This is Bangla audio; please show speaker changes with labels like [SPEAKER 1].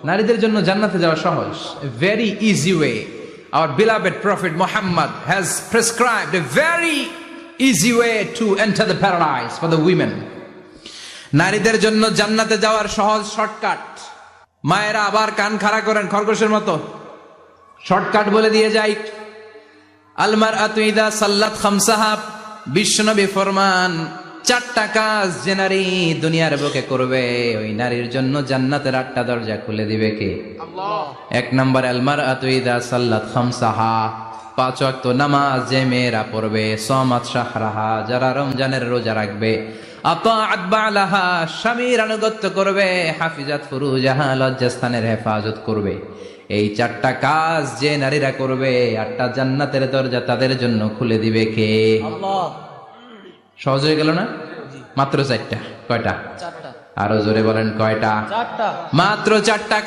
[SPEAKER 1] নারীদের জন্য জান্নাতে যাওয়া সহজ, very easy way. Our beloved Prophet Muhammad has prescribed a very easy way to enter the paradise for the women. নারীদের জন্য জান্নাতে যাওয়ার সহজ শর্টকাট। মায়েরা আবার কান খাড়া করেন খরগোশের মতো, শর্টকাট বলে দিয়ে যাই। আল মারআতু ইযা সাল্লাত খামসাহা, বিশ্বনবী ফরমান, চারটা কাজ যে নারী দুনিয়ার বুকে করবে ওই নারীর জন্য জান্নাতের 8টা দরজা খুলে দিবে কে? আল্লাহ। 1 নাম্বার, আল মারআতু ইযা সাল্লাত খামসাহা, 5 ওয়াক্ত নামাজ যে মেয়েরা পড়বে, সামাত শাহরাহা, যারা রমজানের রোজা রাখবে, আতাআত বালাহা, স্বামীর আনুগত্য করবে, হাফিজাত ফুরুজাহা, লজ্জাস্থানের হেফাজত করবে। এই 4টা কাজ যে নারীরা করবে 8টা জান্নাতের দরজা তাদের জন্য খুলে দিবে কে?
[SPEAKER 2] আল্লাহ।
[SPEAKER 1] সহজ হয়ে গেল না? মাত্র 4টা। কয়টা?
[SPEAKER 2] 4টা।
[SPEAKER 1] আরো জোরে বলেন কয়টা?
[SPEAKER 2] 4টা।
[SPEAKER 1] মাত্র 4টা।